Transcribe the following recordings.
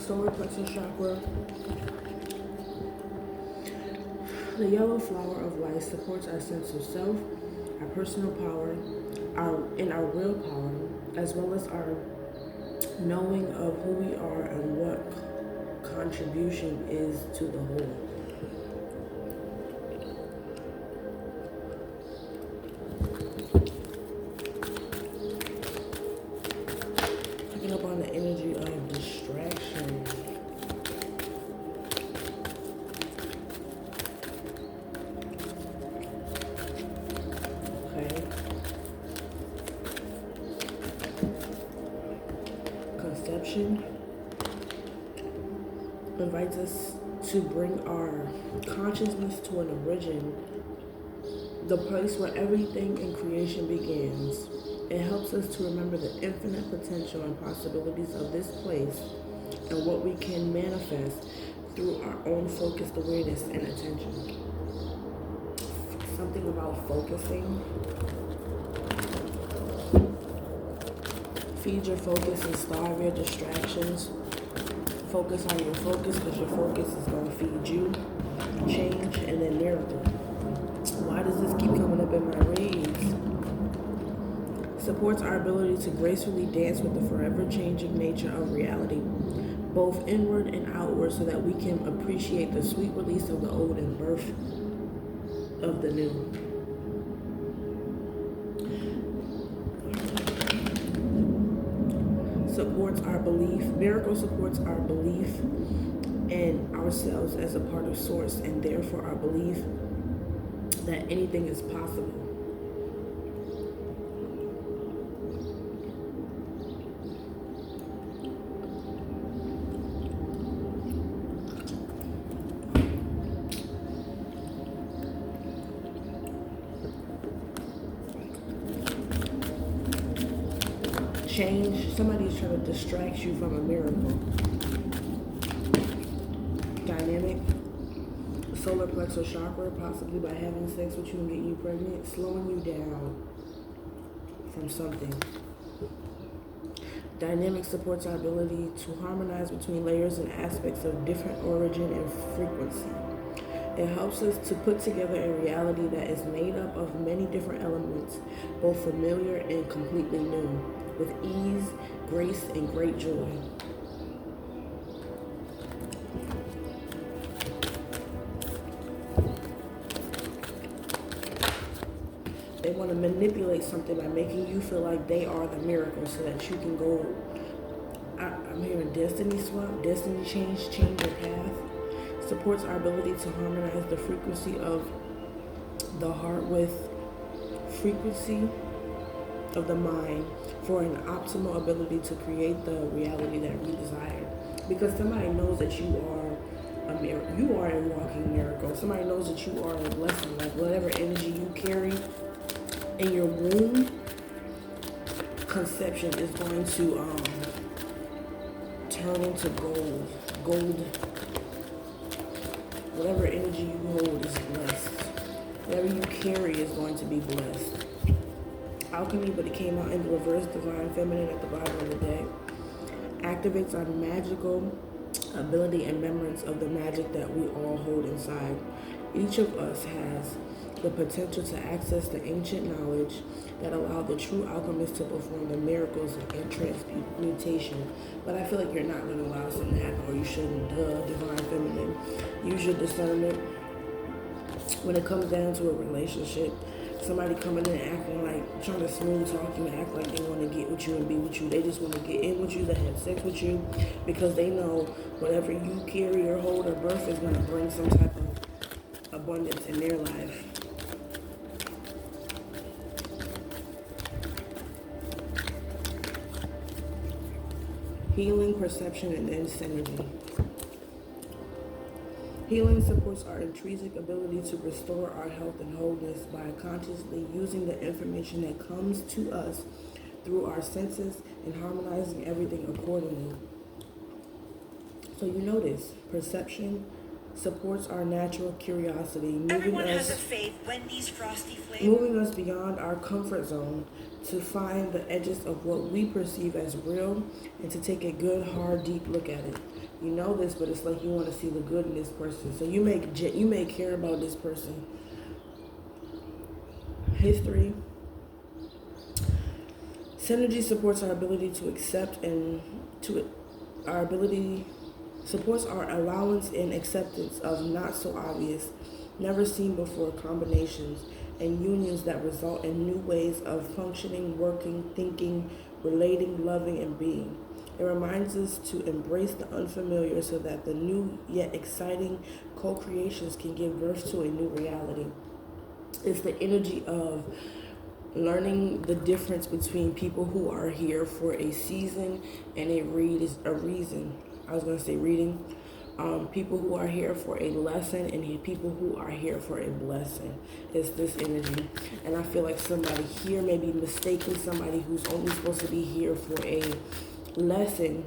solar plexus chakra. The yellow flower of life supports our sense of self, our personal power, our willpower, as well as our knowing of who we are and what contribution is to the whole. Picking up on the energy of distraction. Okay. Conception invites us to bring our consciousness to an origin, the place where everything in creation begins. It helps us to remember the infinite potential and possibilities of this place and what we can manifest through our own focused awareness and attention. Something about focusing. Feed your focus and starve your distractions. Focus on your focus because your focus is going to feed you change and then miracle. Why does this keep coming up in my reads? Supports our ability to gracefully dance with the forever changing nature of reality, both inward and outward, so that we can appreciate the sweet release of the old and birth of the new. Supports our belief. Miracle supports our belief in ourselves as a part of source, and therefore our belief that anything is possible. Change. Somebody's trying to distract you from a miracle. Dynamic. Solar plexus chakra, possibly by having sex with you and getting you pregnant, slowing you down from something. Dynamic supports our ability to harmonize between layers and aspects of different origin and frequency. It helps us to put together a reality that is made up of many different elements, both familiar and completely new, with ease, grace, and great joy. They want to manipulate something by making you feel like they are the miracle so that you can go, I'm hearing destiny swap, destiny change your path. Supports our ability to harmonize the frequency of the heart with frequency of the mind for an optimal ability to create the reality that we desire. Because somebody knows that you are a miracle. You are a walking miracle. Somebody knows that you are a blessing. Like whatever energy you carry in your womb, conception is going to turn into gold. Whatever energy you hold is blessed. Whatever you carry is going to be blessed. Alchemy, but it came out in the reverse, divine feminine at the bottom of the deck. Activates our magical ability and remembrance of the magic that we all hold inside. Each of us has the potential to access the ancient knowledge that allow the true alchemist to perform the miracles and transmutation. But I feel like you're not going to allow something to happen, or you shouldn't. Divine feminine. Use your discernment when it comes down to a relationship. Somebody coming in and acting like, trying to smooth talk you and act like they want to get with you and be with you. They just want to get in with you, to have sex with you, because they know whatever you carry or hold or birth is going to bring some type of abundance in their life. Healing, perception, and insanity. Healing supports our intrinsic ability to restore our health and wholeness by consciously using the information that comes to us through our senses and harmonizing everything accordingly. So you notice, perception supports our natural curiosity, moving us beyond our comfort zone. to find the edges of what we perceive as real and to take a good, hard, deep look at it. You know this, but it's like you want to see the good in this person. So you may care about this person. History. Synergy supports our ability to accept and to our ability supports our allowance and acceptance of not so obvious, never seen before combinations and unions that result in new ways of functioning, working, thinking, relating, loving, and being. It reminds us to embrace the unfamiliar so that the new yet exciting co-creations can give birth to a new reality. It's the energy of learning the difference between people who are here for a season and a reason. I was going to say reading. People who are here for a lesson and people who are here for a blessing. It's this energy. And I feel like somebody here may be mistaking somebody who's only supposed to be here for a lesson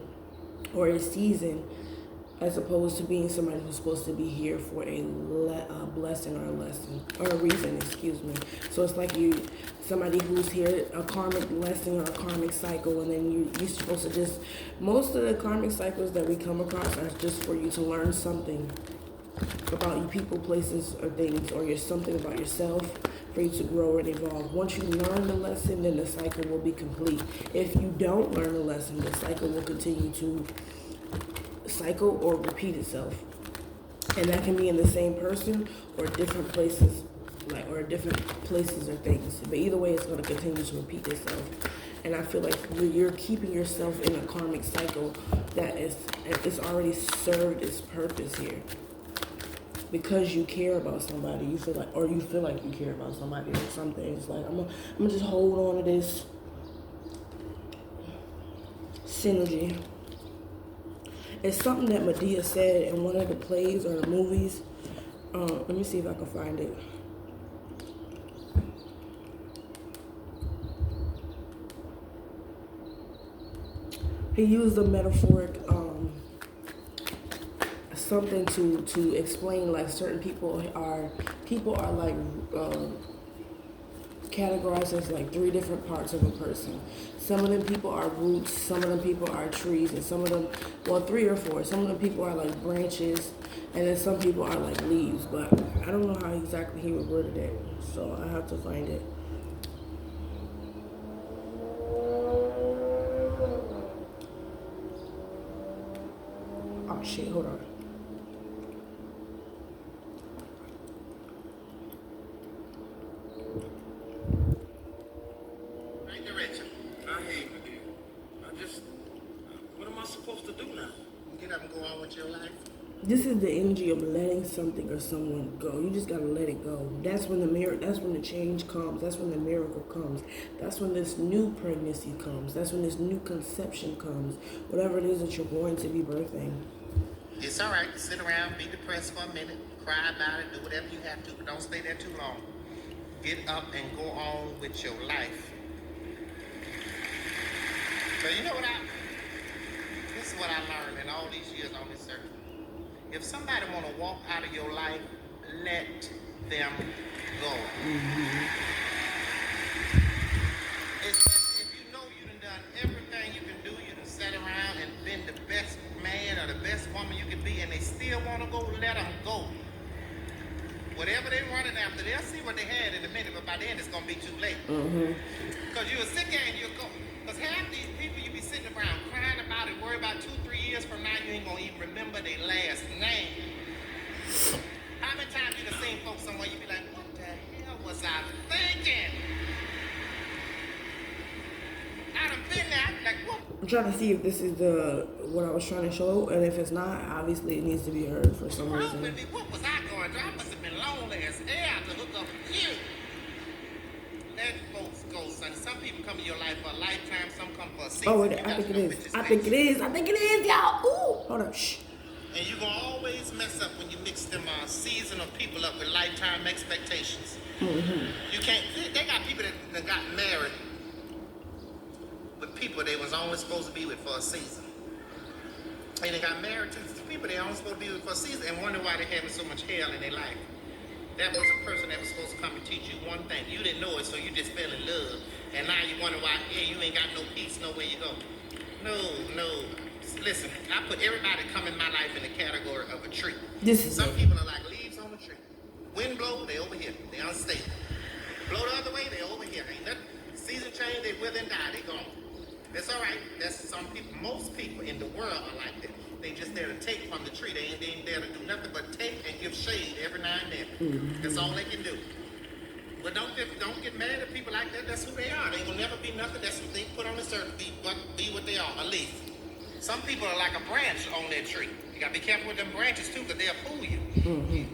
or a season, as opposed to being somebody who's supposed to be here for a blessing or a lesson or a reason, excuse me. So it's like somebody who's here a karmic lesson or a karmic cycle, and then you're supposed to just, most of the karmic cycles that we come across are just for you to learn something about you, people, places, or things, or something about yourself for you to grow and evolve. Once you learn the lesson, then the cycle will be complete. If you don't learn the lesson, the cycle will continue to cycle or repeat itself, and that can be in the same person or different places, or different places or things, but either way it's going to continue to repeat itself. And I feel like you're keeping yourself in a karmic cycle that it's already served its purpose here, because you care about somebody. You feel like you care about somebody or something. It's like I'm gonna just hold on to this synergy. It's something that Medea said in one of the plays or the movies. Let me see if I can find it. He used a metaphoric something to explain, like certain people are like categorized as like 3 different parts of a person. Some of them people are roots, some of them people are trees, and some of them, 3 or 4. Some of them people are like branches, and then some people are like leaves. But I don't know how exactly he would word it, so I have to find it. Oh shit, hold on. This is the energy of letting something or someone go. You just gotta let it go. That's when the change comes. That's when the miracle comes. That's when this new pregnancy comes. That's when this new conception comes. Whatever it is that you're going to be birthing. It's all right to sit around, be depressed for a minute, cry about it, do whatever you have to, but don't stay there too long. Get up and go on with your life. So you know what this is what I learned in all these years on this earth. If somebody want to walk out of your life, let them go. Mm-hmm. Especially if you know you done everything you can do, you done sat around and been the best man or the best woman you can be, and they still want to go, let them go. Whatever they're running after, they'll see what they had in a minute, but by then it's going to be too late. Because you will sit there and you'll go. Because half these people you be sitting around crying about it, worry about 2-3 years from now, you ain't going to even remember their last name. How many times you done seen folks somewhere, you be like, what the hell was I thinking? I done been there, I be like, what? I'm trying to see if this is what I was trying to show, and if it's not, obviously it needs to be heard for some reason. What was I going through? I must have been lonely as hell to hook up with you. Let folks go, son. Some people come in your life for a lifetime, some come for a season. Oh, I think it is. I think it is, y'all. Ooh, hold on, shh. And you're going to always mess up when you mix them season of people up with lifetime expectations. You can't, they got people that got married with people they was only supposed to be with for a season. And they got married to people they only supposed to be with for a season and wonder why they're having so much hell in their life. That was a person that was supposed to come and teach you one thing. You didn't know it, so you just fell in love. And now you wonder why, yeah, you ain't got no peace, nowhere you go. No, no. Listen, I put everybody come in my life in the category of a tree. Some people are like leaves on a tree. Wind blow, they over here. They unstable. Blow the other way, they over here. Ain't nothing. Season change, they wither and die, they gone. That's all right. That's some people. Most people in the world are like that. They just there to take from the tree. They ain't there to do nothing but take and give shade every now and then. That's all they can do. But don't get mad at people like that. That's who they are. They will never be nothing. That's what they put on this earth. Be what they are. A leaf. Some people are like a branch on that tree. You gotta be careful with them branches too, because they'll fool you.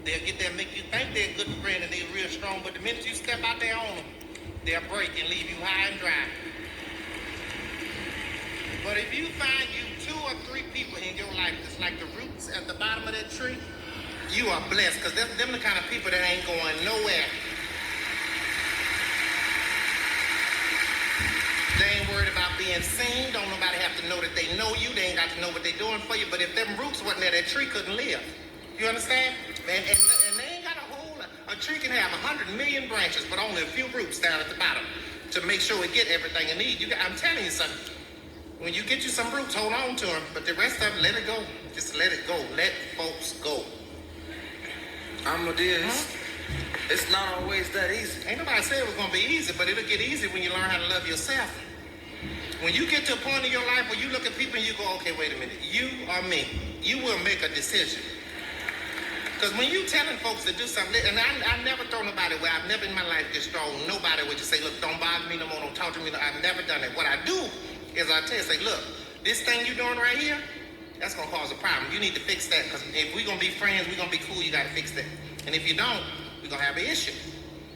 They'll get there and make you think they're a good friend and they're real strong. But the minute you step out there on them, they'll break and leave you high and dry. But if you find you 2 or 3 people in your life that's like the roots at the bottom of that tree, you are blessed, because them the kind of people that ain't going nowhere. They ain't worried about being seen. Don't nobody have to know that they know you. They ain't got to know what they doing for you. But if them roots wasn't there, that tree couldn't live. You understand? And they ain't got a whole lot. A tree can have 100 million branches, but only a few roots down at the bottom to make sure it get everything it needs. I'm telling you something. When you get you some roots, hold on to them. But the rest of them, let it go. Just let it go. Let folks go. It's not always that easy. Ain't nobody said it was going to be easy, but it'll get easy when you learn how to love yourself. When you get to a point in your life where you look at people and you go, okay, wait a minute. You or me, you will make a decision. Because when you telling folks to do something, and I never throw nobody away. I've never in my life just thrown nobody away. Just say, look, don't bother me no more. Don't talk to me. I've never done it. What I do is I tell you, say, look, this thing you doing right here, that's going to cause a problem. You need to fix that, because if we're going to be friends, we're going to be cool, you got to fix that. And if you don't, we're going to have an issue.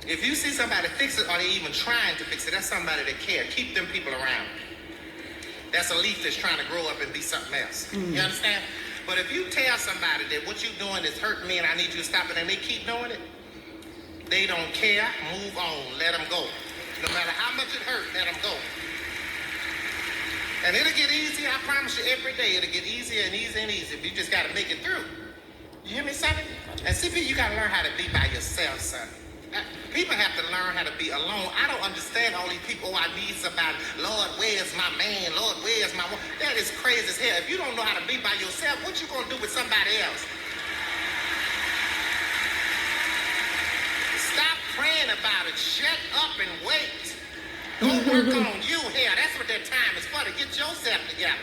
If you see somebody fix it, or they even trying to fix it, that's somebody that care. Keep them people around. That's a leaf that's trying to grow up and be something else. You understand? But if you tell somebody that what you're doing is hurting me and I need you to stop it, and they keep doing it, they don't care. Move on. Let them go. No matter how much it hurts, let them go. And it'll get easier. I promise you, every day it'll get easier and easier and easier. You just got to make it through. You hear me, son? And see, you got to learn how to be by yourself, son. People have to learn how to be alone. I don't understand all these people. Oh, I need somebody. Lord, where's my man? Lord, where's my woman? That is crazy as hell. If you don't know how to be by yourself, what you gonna do with somebody else? Stop praying about it. Shut up and wait. Go work on you here. That's what that time is for, to get yourself together.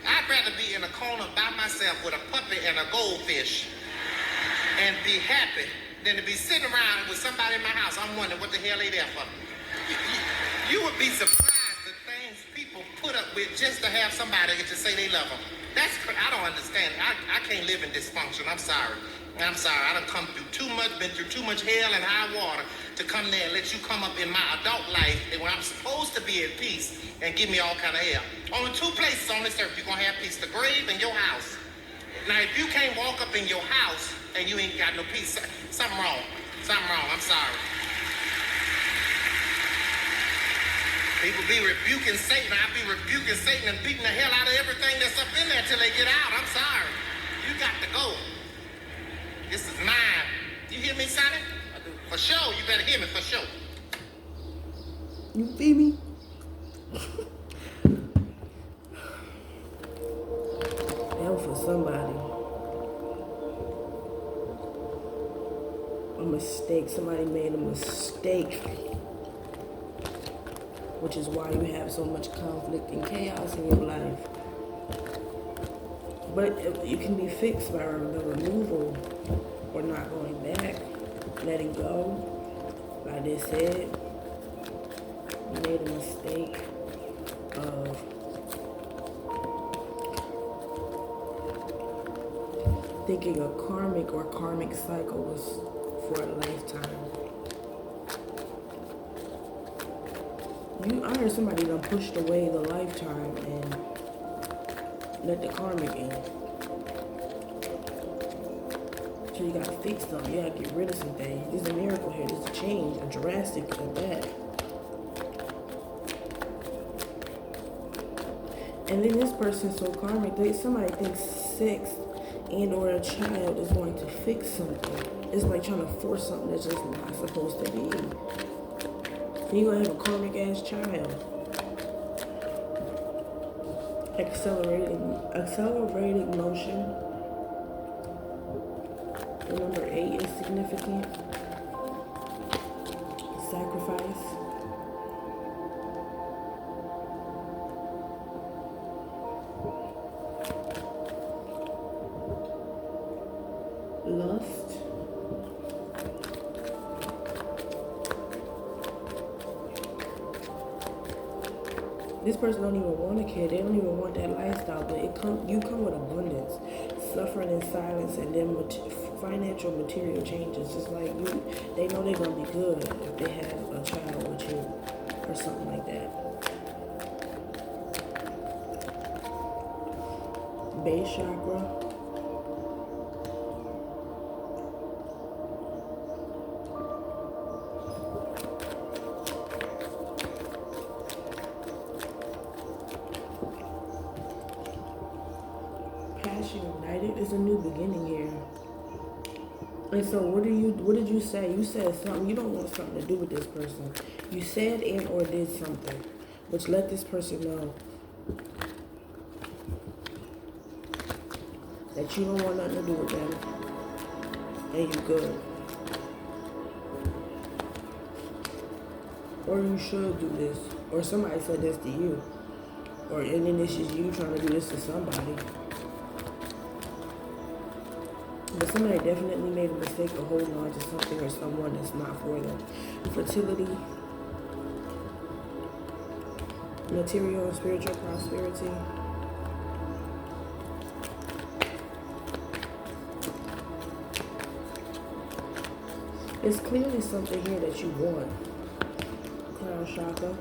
I'd rather be in a corner by myself with a puppy and a goldfish and be happy than to be sitting around with somebody in my house. I'm wondering what the hell they there for. You would be surprised the things people put up with just to have somebody to say they love them. I don't understand. I can't live in dysfunction. I'm sorry. I done come through too much, been through too much hell and high water to come there and let you come up in my adult life and when I'm supposed to be at peace and give me all kind of hell. Only 2 places on this earth you're going to have peace: the grave and your house. Now, if you can't walk up in your house and you ain't got no peace, something wrong. I'm sorry. People be rebuking Satan. I be rebuking Satan and beating the hell out of everything that's up in there till they get out. I'm sorry. You got to go. This is mine. You hear me, Sonny? For sure. You better hear me for sure. You feel me? That was for somebody. A mistake. Somebody made a mistake. Which is why you have so much conflict and chaos in your life. But it can be fixed by the removal or not going back. Letting go. Like they said, you made a mistake of thinking a karmic cycle was for a lifetime. I heard somebody done pushed away the lifetime and let the karmic in. So you gotta fix them. You gotta get rid of some things. There's a miracle here. There's a change, a drastic at that. And then this person's so karmic. Somebody thinks sex and or a child is going to fix something. It's like trying to force something that's just not supposed to be. You're gonna have a karmic ass child. Accelerating motion. The number 8 is significant. Sacrifice. Lust. This person don't even want a kid. They don't even want that lifestyle. But you come with abundance, suffering in silence, and then financial material changes. It's like they know they're gonna be good if they have a child with you or something like that. Base chakra. United is a new beginning here. And so what did you say? You said something. You don't want something to do with this person. You said and or did something, which let this person know that you don't want nothing to do with them and you good. Or you should do this. Or somebody said this to you. And then this is you trying to do this to somebody. But somebody definitely made a mistake of holding on to something or someone that's not for them. Fertility, material and spiritual prosperity. It's clearly something here that you want. Crown chakra.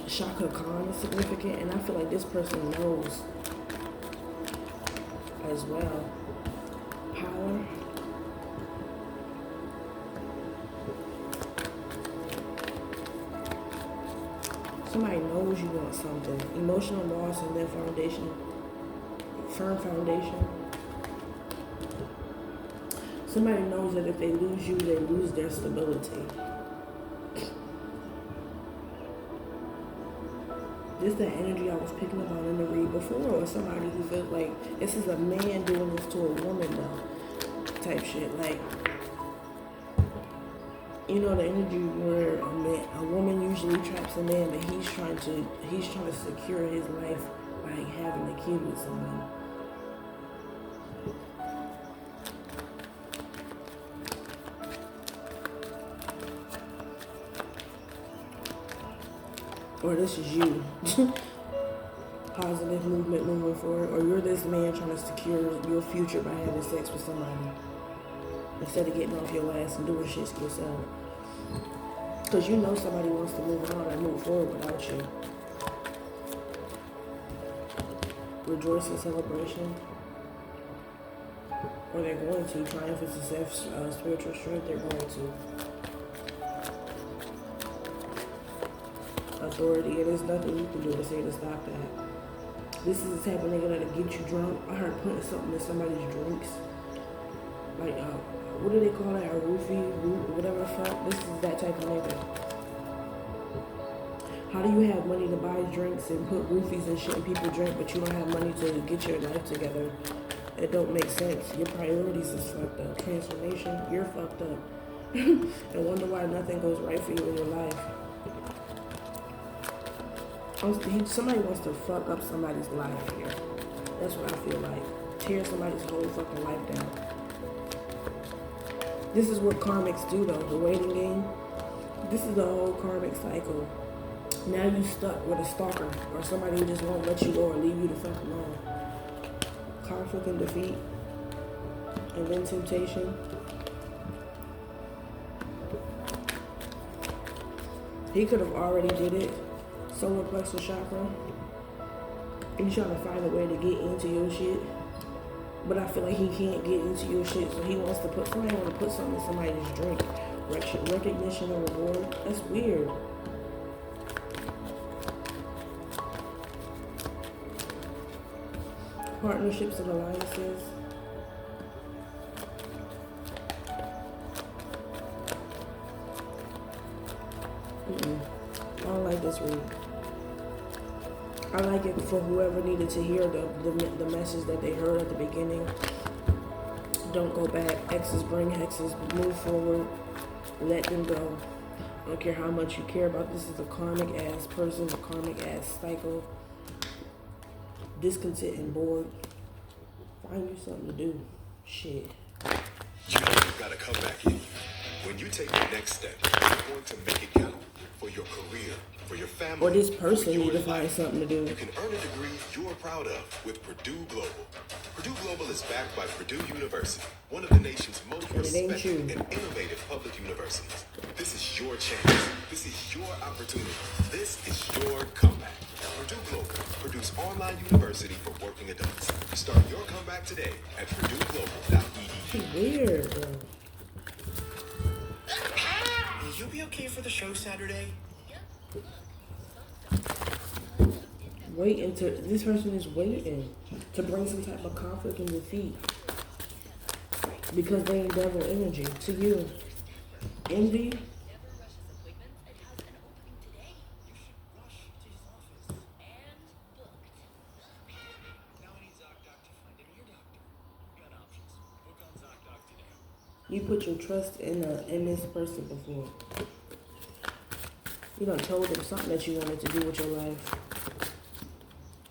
Chakra Khan is significant, and I feel like this person knows as well. Power. Somebody knows you want something. Emotional loss and then foundation. Firm foundation. Somebody knows that if they lose you, they lose their stability. This is the energy I was picking up on in the read before, or somebody who feels like this is a man doing this to a woman though, type shit. Like, you know, the energy where a woman usually traps a man, but he's trying to secure his life by having a kid with someone. Or this is you. Positive movement moving forward. Or you're this man trying to secure your future by having sex with somebody. Instead of getting off your ass and doing shit to yourself. Because you know somebody wants to move on and move forward without you. Rejoice in celebration. Or they're going to. Triumph and success, spiritual strength, they're going to. Authority, and there's nothing you can do to say to stop that. This is the type of nigga that'll get you drunk. I heard putting something in somebody's drinks. Like, what do they call that? A roofie, whatever the fuck. This is that type of nigga. How do you have money to buy drinks and put roofies and shit in people drink, but you don't have money to get your life together? It don't make sense. Your priorities is fucked up. Transformation, you're fucked up. And wonder why nothing goes right for you in your life. Somebody wants to fuck up somebody's life here. That's what I feel like. Tear somebody's whole fucking life down. This is what karmics do though, the waiting game. This is the whole karmic cycle. Now you stuck with a stalker or somebody who just won't let you go or leave you the fuck alone. Conflict and defeat. And then temptation. He could have already did it. Solar plexus chakra. He's trying to find a way to get into your shit. But I feel like he can't get into your shit, so he wants to put something in somebody's drink. Recognition and reward. That's weird. partnerships and alliances. I don't like this read. I like it for whoever needed to hear the message that they heard at the beginning. Don't go back. X's bring hexes. Move forward. Let them go. I don't care how much you care about this. Is a karmic ass person, a karmic ass cycle. Discontent and bored. Find you something to do. Shit. You know you've got to come back in. When you take the next step, you're going to make it count for your career, for your family. Or this person for your need to find life. something to do. You can earn a degree you're proud of with Purdue Global. Purdue Global is backed by Purdue University, one of the nation's most And it ain't respected you. and innovative public universities. This is your chance. This is your opportunity. This is your comeback. Purdue Global, Purdue's online university for working adults. Start your comeback today at purdueglobal.edu. Weird, bro. Will you be okay for the show Saturday? Waiting to this person is waiting to bring some type of conflict and defeat because they ain't devil energy to you. Envy. You put your trust in this person before. You done told them something that you wanted to do with your life.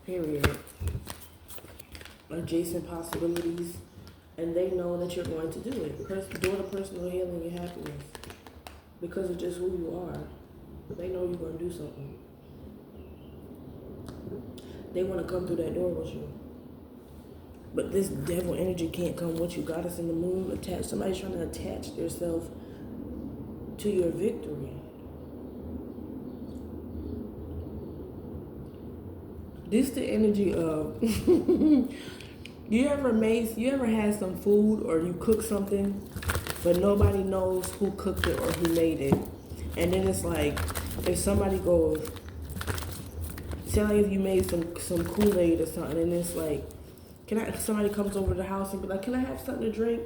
Period. Adjacent possibilities, and they know that you're going to do it. Doing a personal healing and happiness because of just who you are. They know you're going to do something. They want to come through that door with you. But this devil energy can't come with you. Goddess in the moon attached. Somebody's trying to attach themselves to your victory. This the energy of you ever had some food or you cook something but nobody knows who cooked it or who made it. And then it's like if somebody goes, say like if you made some Kool-Aid or something and it's like, somebody comes over to the house and be like, can I have something to drink?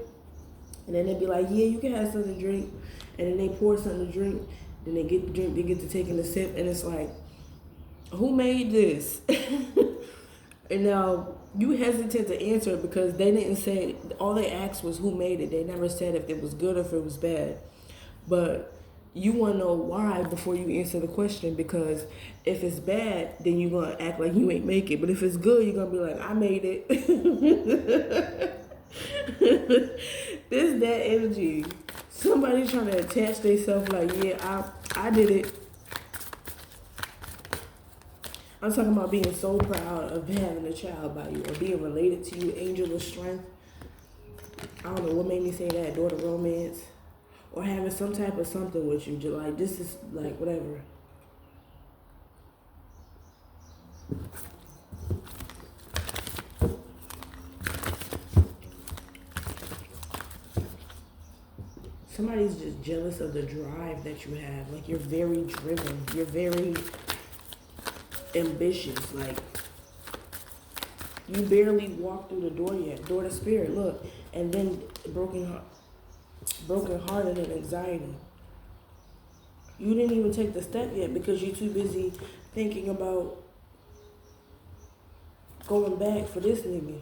And then they'd be like, yeah, you can have something to drink. And then they pour something to drink. Then they get the drink, they get to taking a sip, and it's like, who made this? And now you hesitate to answer it because they didn't say, all they asked was who made it. They never said if it was good or if it was bad. But you want to know why before you answer the question, because if it's bad, then you're going to act like you ain't make it. But if it's good, you're going to be like, I made it. This is that energy. Somebody trying to attach themselves like, yeah, I did it. I'm talking about being so proud of having a child by you or being related to you, angel of strength. I don't know what made me say that, daughter romance. Or having some type of something with you, like this is like whatever. Somebody's just jealous of the drive that you have. Like you're very driven. You're very ambitious. Like you barely walked through the door yet. Door to spirit, look. And then broken-hearted and anxiety. You didn't even take the step yet because you're too busy thinking about going back for this nigga.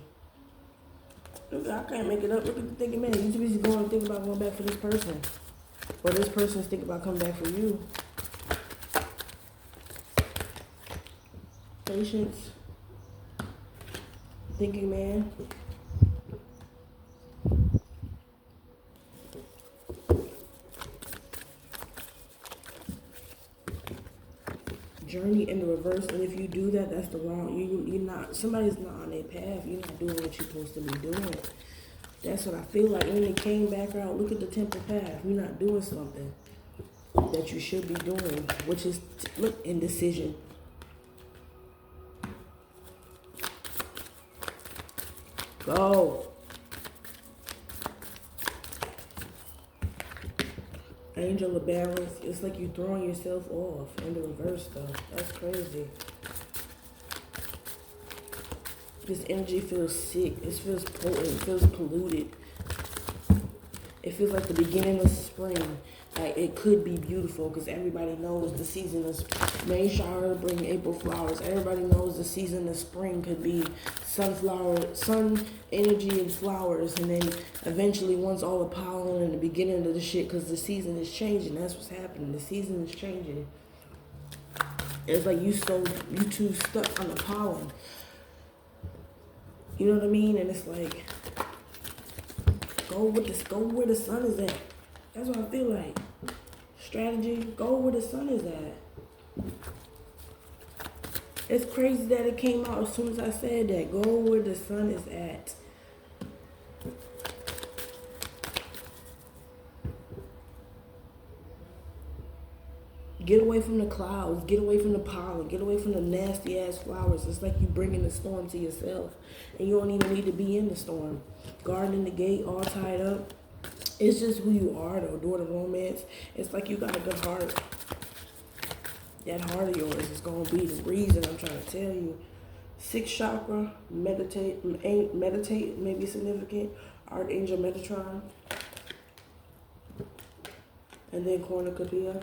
I can't make it up. Look at the thinking man. You too busy thinking about going back for this person. Or this person's thinking about coming back for you. Patience. Thinking man. Journey in the reverse, and if you do that, that's the wrong. You're not. Somebody's not on their path. You're not doing what you're supposed to be doing. That's what I feel like. When they came back out, look at the temple path. You're not doing something that you should be doing, which is look, indecision. Go. Angel of balance. It's like you throwing yourself off in the reverse though. That's crazy. This energy feels sick. It feels potent. It feels polluted. It feels like the beginning of spring. Like it could be beautiful because everybody knows the season of May shower bring April flowers. Everybody knows the season of spring could be sun energy and flowers. And then eventually once all the pollen and the beginning of the shit, because the season is changing. That's what's happening. The season is changing. It's like you too stuck on the pollen. You know what I mean? And it's like, go where the sun is at. That's what I feel like. Strategy, go where the sun is at. It's crazy that it came out as soon as I said that. Go where the sun is at. Get away from the clouds. Get away from the pollen. Get away from the nasty ass flowers. It's like you bringing the storm to yourself. And you don't even need to be in the storm. Guarding the gate, all tied up. It's just who you are though, during the romance. It's like you got a good heart. That heart of yours is going to be the reason I'm trying to tell you. Sixth chakra, meditate may be significant. Archangel Metatron. And then cornucopia.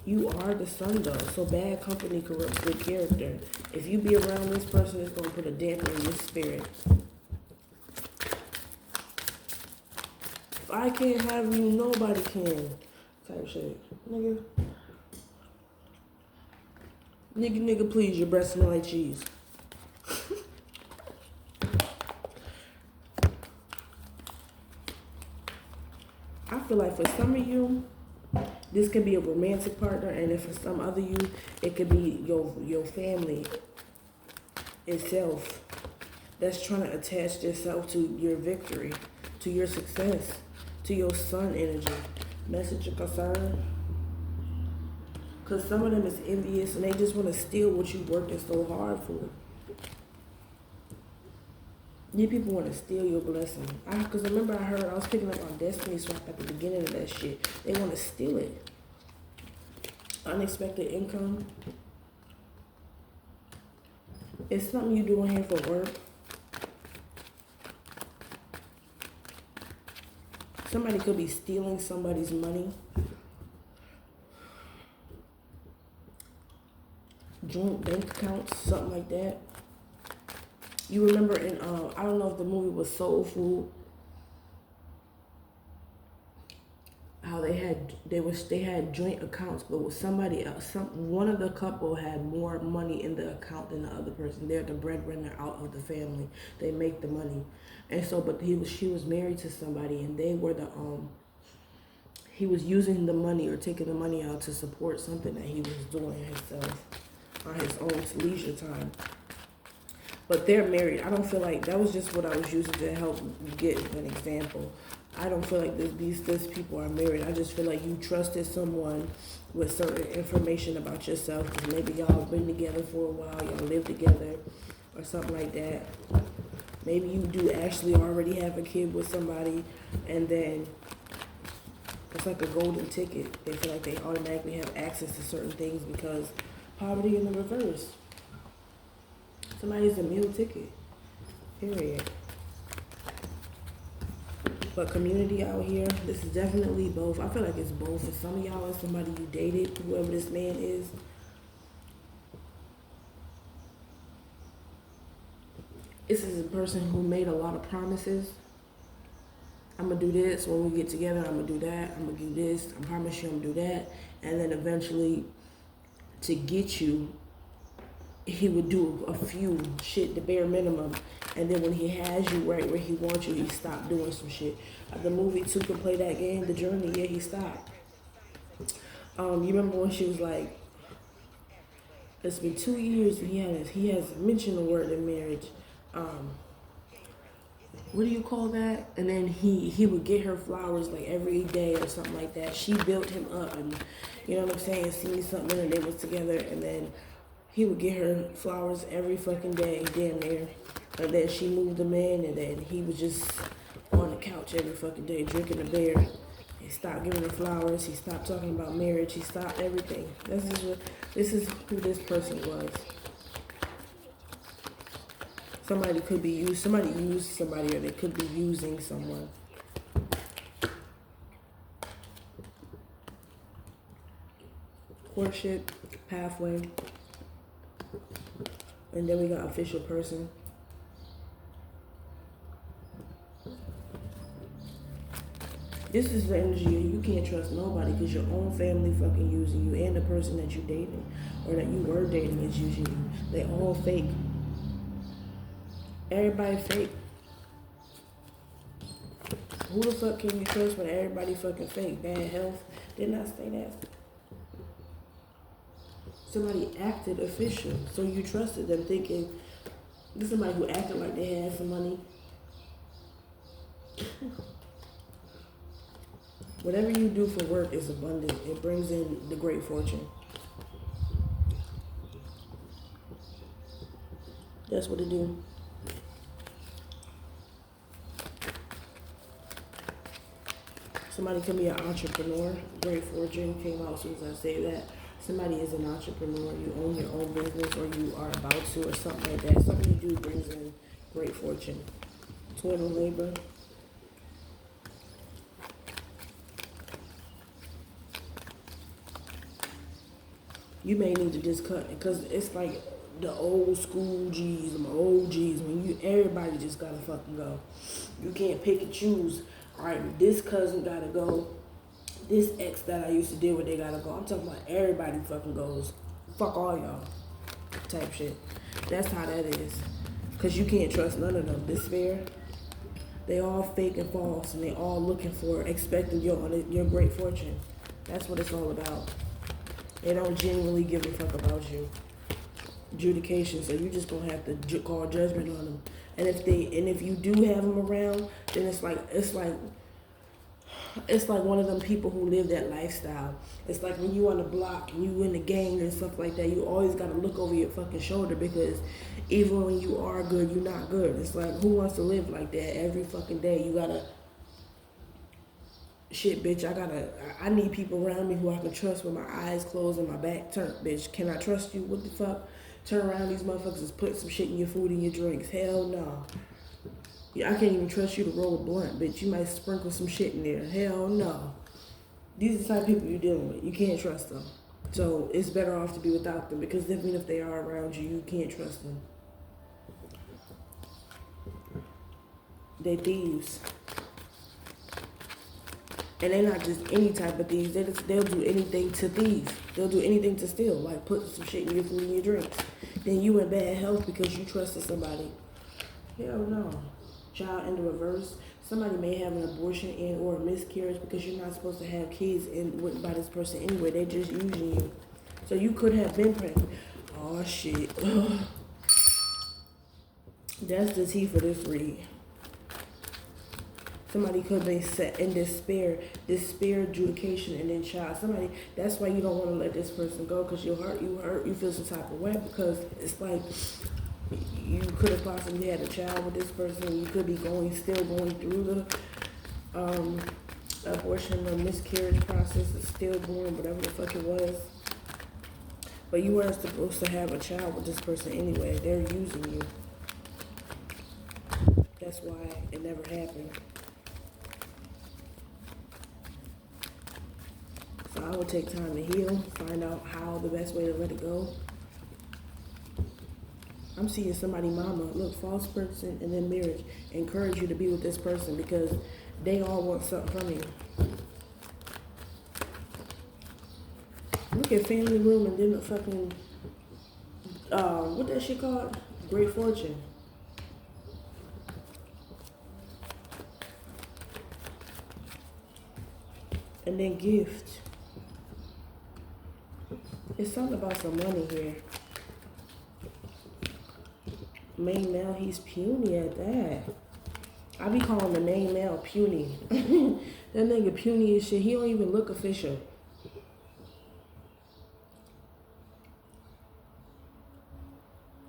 You are the sun though, so bad company corrupts good character. If you be around this person, it's gonna put a damper in your spirit. If I can't have you, nobody can. Type shit. Nigga, please, your breath smell like cheese. I feel like for some of you, this could be a romantic partner, and if for some other you, it could be your family itself that's trying to attach itself to your victory, to your success, to your sun energy. Message of concern. Because some of them is envious and they just want to steal what you working so hard for. These people want to steal your blessing. Because remember I was picking up on Destiny Swap at the beginning of that shit. They want to steal it. Unexpected income. It's something you doing here for work. Somebody could be stealing somebody's money. Joint bank accounts, something like that. You remember in, I don't know if the movie was Soul Food, how they had joint accounts, but with somebody else, one of the couple had more money in the account than the other person. They're the breadwinner out of the family. They make the money, and so but she was married to somebody, and they were the he was using the money or taking the money out to support something that he was doing himself on his own leisure time. But they're married. I don't feel like that was just what I was using to help get an example. I don't feel like these people are married. I just feel like you trusted someone with certain information about yourself because maybe y'all been together for a while, y'all live together or something like that. Maybe you do actually already have a kid with somebody, and then it's like a golden ticket. They feel like they automatically have access to certain things because poverty in the reverse. Somebody's a meal ticket, period. But community out here, this is definitely both. I feel like it's both. For some of y'all, it's somebody you dated, whoever this man is. This is a person who made a lot of promises. I'm going to do this when we get together. I'm going to do that. I'm going to do this. I promise you I'm going to do that. And then eventually, to get you, he would do a few shit, the bare minimum, and then when he has you right where he wants you, he stopped doing some shit. The movie too could play that game, The Journey. Yeah, he stopped. You remember when she was like, it's been 2 years and he has mentioned the word in marriage. What do you call that? And then he would get her flowers like every day or something like that. She built him up, and you know what I'm saying, seen something and they was together, and then he would get her flowers every fucking day, damn near. And then she moved him in, and then he was just on the couch every fucking day drinking a beer. He stopped giving her flowers. He stopped talking about marriage. He stopped everything. This is who this person was. Somebody could be used. Somebody used somebody, or they could be using someone. Courtship, pathway, and then we got official person. This is the energy of you can't trust nobody because your own family fucking using you, and the person that you dating or that you were dating is using you. They all fake. Everybody fake. Who the fuck can you trust when everybody fucking fake? Bad health. Didn't I say that? Somebody acted official, so you trusted them thinking this is somebody who acted like they had some money. Whatever you do for work is abundant. It brings in the great fortune. That's what it do. Somebody can be an entrepreneur. Great fortune came out as soon as I say that. Somebody is an entrepreneur. You own your own business, or you are about to, or something like that. Something you do brings in great fortune. Toil and labor. You may need to just cut it because it's like the old school G's, the old G's. When everybody just gotta fucking go. You can't pick and choose. All right, this cousin gotta go. This ex that I used to deal with, they gotta go. I'm talking about everybody fucking goes. Fuck all y'all. Type shit. That's how that is. Because you can't trust none of them. This fair, they all fake and false, and they all looking for, expecting your great fortune. That's what it's all about. They don't genuinely give a fuck about you. Adjudication, so you just gonna have to call judgment on them. And if you do have them around, then it's like one of them people who live that lifestyle. It's like when you on the block and you in the gang and stuff like that, you always gotta look over your fucking shoulder because even when you are good, you're not good. It's like, who wants to live like that every fucking day? You gotta, shit, bitch, I need people around me who I can trust with my eyes closed and my back turned, bitch. Can I trust you? What the fuck? Turn around, these motherfuckers is putting some shit in your food and your drinks. Hell no. Yeah, I can't even trust you to roll a blunt, bitch. You might sprinkle some shit in there. Hell no. These are the type of people you're dealing with. You can't trust them. So it's better off to be without them because even if they are around you, you can't trust them. They thieves. And they're not just any type of thieves. They'll do anything to thieve. They'll do anything to steal, like put some shit in your food and your drinks. Then you in bad health because you trusted somebody. Hell no. Child in the reverse. Somebody may have an abortion and or a miscarriage because you're not supposed to have kids by this person anyway. They're just using you. So you could have been pregnant. Oh shit. That's the tea for this read. Somebody could be set in despair adjudication, and then child. Somebody, that's why you don't want to let this person go because you hurt, you feel some type of way because it's like you could have possibly had a child with this person. You could be still going through the abortion or miscarriage process, the stillborn, whatever the fuck it was. But you weren't supposed to have a child with this person anyway. They're using you. That's why it never happened. So I would take time to heal, find out how the best way to let it go. I'm seeing somebody mama, look, false person and then marriage. Encourage you to be with this person because they all want something from you. Look at family room and then the fucking, what that shit called? Great fortune. And then gift. It's something about some money here. Main male, he's puny at that. I be calling the main male puny. That nigga puny as shit. He don't even look official.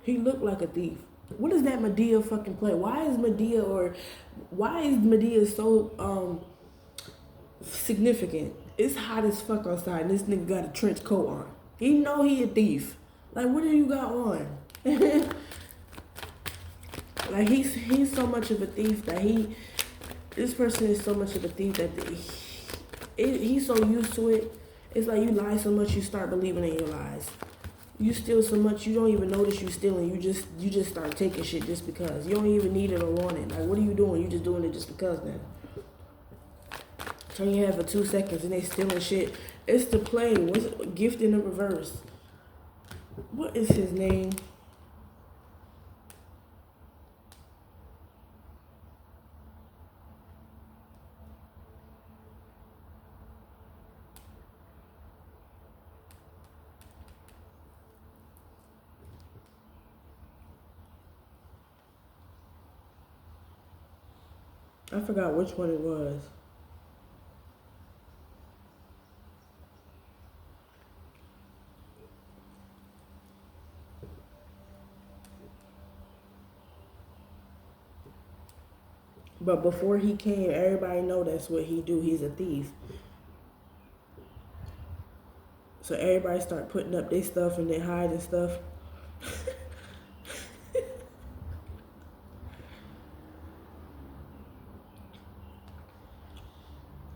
He looked like a thief. What is that Medea fucking play? Why is Medea so significant. It's hot as fuck outside, and this nigga got a trench coat on. He know he a thief. Like, what do you got on? Like, he's so much of a thief that this person is so much of a thief that he's so used to it. It's like you lie so much, you start believing in your lies. You steal so much, you don't even notice you stealing. You just start taking shit just because. You don't even need it or want it. Like, what are you doing? You just doing it just because now. Turn your head for 2 seconds and they stealing shit. It's the play. What's it? Gift in the reverse. What is his name? I forgot which one it was. But before he came, everybody know that's what he do. He's a thief. So everybody start putting up their stuff and they hiding stuff.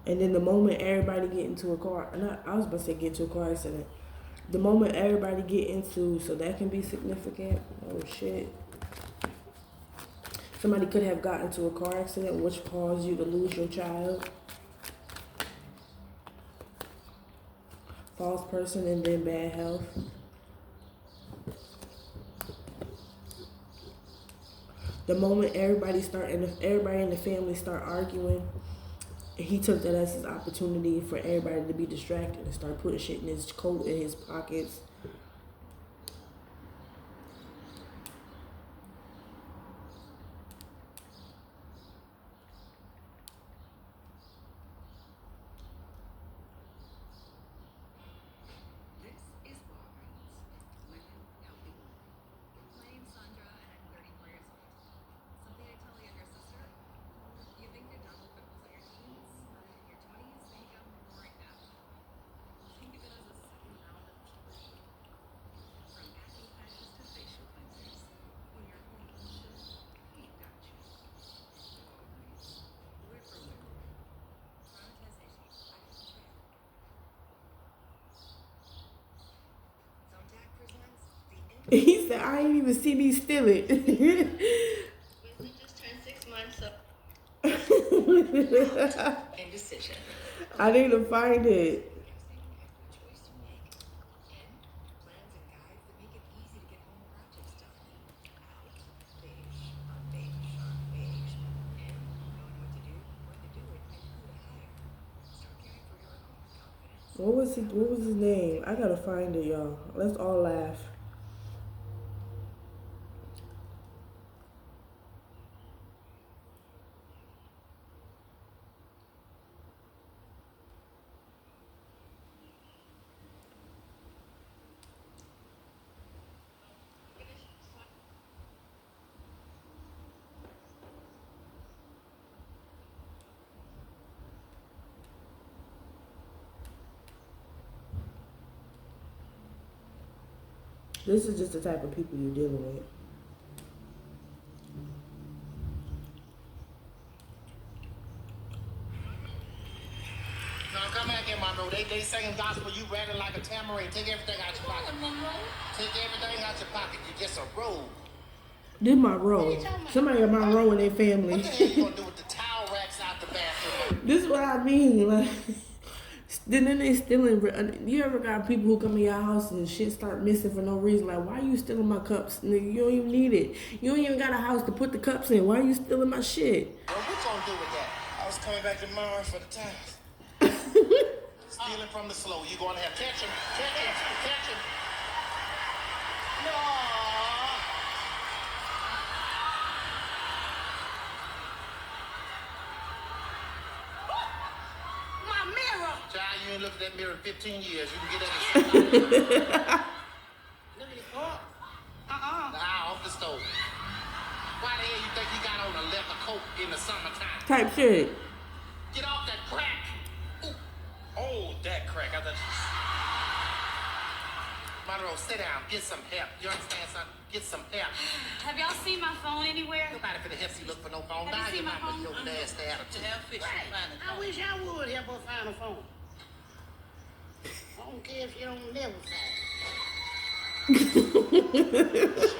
And then the moment everybody get into a car, I was about to say get into a car accident. The moment everybody get into, so that can be significant. Oh shit. Somebody could have gotten into a car accident which caused you to lose your child. False person and then bad health. The moment everybody in the family start arguing, he took that as his opportunity for everybody to be distracted and start putting shit in his coat, in his pockets. He said, I ain't even see me steal it. Wesley just turned 6 months up. Indecision. I need to find it. What was his name? I gotta find it, y'all. Let's all laugh. This is just the type of people you're dealing with. Now come back in, Monroe. They singing gospel. You rattle like a tamarind. Take everything out your pocket. Take everything out your pocket. You're just a rogue. This my row. Somebody got my row in their family. What the hell you gonna do with the towel racks out the bathroom? This is what I mean. Like, then they stealing. You ever got people who come in your house and shit start missing for no reason? Like, why are you stealing my cups? Nigga, you don't even need it. You don't even got a house to put the cups in. Why are you stealing my shit? Well, what you gonna do with that? I was coming back tomorrow for the towels. Stealing from the slow. You gonna have catch him. No. Child, you ain't looked at that mirror in 15 years. You can get that shit out of here. Look at your car. Nah, off the stove. Why the hell you think he got on a leather coat in the summertime? Type shit. Get off that crack. Ooh. Monroe, sit down. Get some help. You understand, son? Get some help. Have y'all seen my phone anywhere? Nobody finna help you look for no phone. Have you Now seen your my mama, phone? your nasty attitude. Right. I wish I would help her find a phone. I don't care if you don't never find it.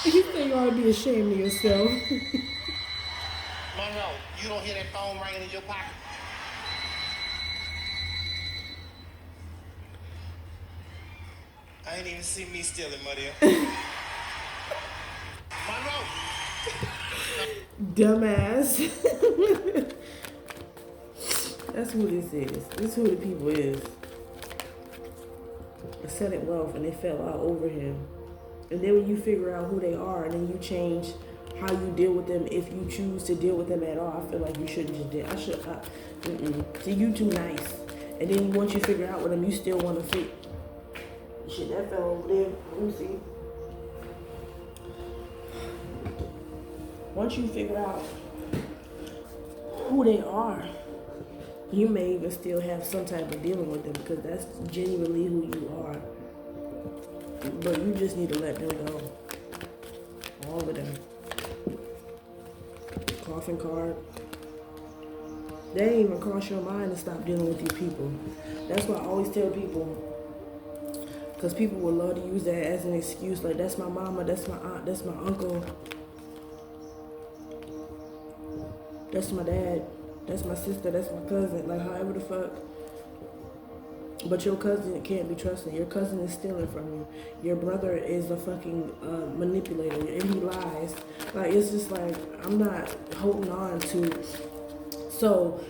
You think you ought to be ashamed of yourself. Monroe, you don't hear that phone ringing in your pocket? I ain't even see me stealing money. Monroe! Dumbass. That's who this is. This is who the people is. Ascendant wealth, and they fell out over him. And then when you figure out who they are, and then you change how you deal with them, if you choose to deal with them at all, I feel like you shouldn't just deal. See, you too nice. And then once you figure out with them, you still want to fit. Shit, that fell over there. Let me see. Once you figure out who they are, you may even still have some type of dealing with them because that's genuinely who you are. But you just need to let them go. All of them. Coffin card. They ain't even cross your mind to stop dealing with these people. That's why I always tell people, because people would love to use that as an excuse, like that's my mama, that's my aunt, that's my uncle, that's my dad, that's my sister, that's my cousin, like however the fuck. But your cousin can't be trusted. Your cousin is stealing from you. Your brother is a fucking manipulator and he lies. Like, it's just like, I'm not holding on to. So,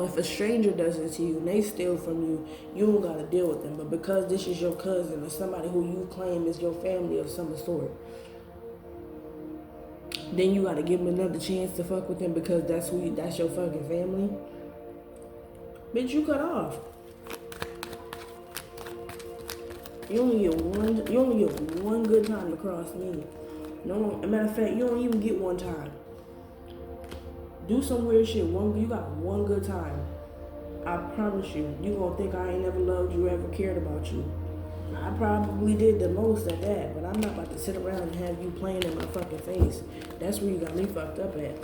if a stranger does it to you and they steal from you, you don't gotta deal with them. But because this is your cousin or somebody who you claim is your family of some sort, then you gotta give them another chance to fuck with them because that's your fucking family. Bitch, you cut off. You only get one good time to cross me. No, as a matter of fact, you don't even get one time. Do some weird shit. You got one good time. I promise you. You gonna think I ain't never loved you, ever cared about you. I probably did the most at that, but I'm not about to sit around and have you playing in my fucking face. That's where you got me fucked up at.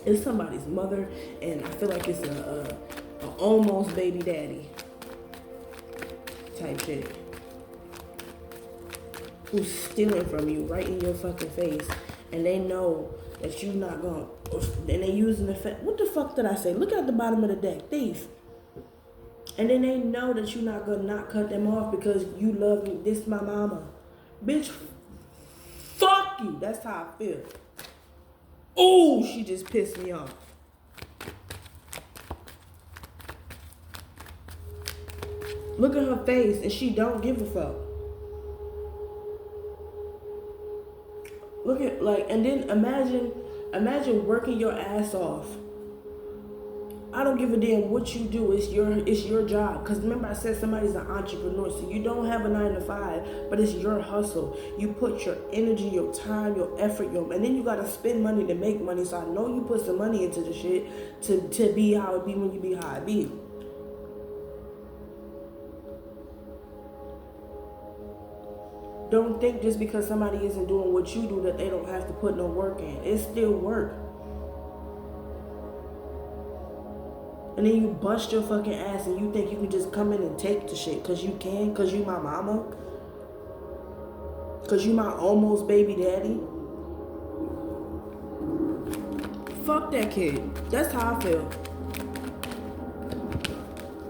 It's somebody's mother, and I feel like it's a almost baby daddy type shit. Who's stealing from you right in your fucking face, and they know that you not gonna, and they using the fact, what the fuck did I say? Look at the bottom of the deck, thief. And then they know that you're not gonna not cut them off because you love me. This my mama. Bitch, fuck you. That's how I feel. Oh, she just pissed me off. Look at her face and she don't give a fuck. Look at, like, and then imagine working your ass off. I don't give a damn what you do. It's your job. Because remember I said somebody's an entrepreneur. So you don't have a 9 to 5, but it's your hustle. You put your energy, your time, your effort, and then you got to spend money to make money. So I know you put some money into the shit to be how it be when you be how it be. Don't think just because somebody isn't doing what you do that they don't have to put no work in. It's still work. And then you bust your fucking ass and you think you can just come in and take the shit because you can, because you my mama, because you my almost baby daddy. Fuck that kid. That's how I feel.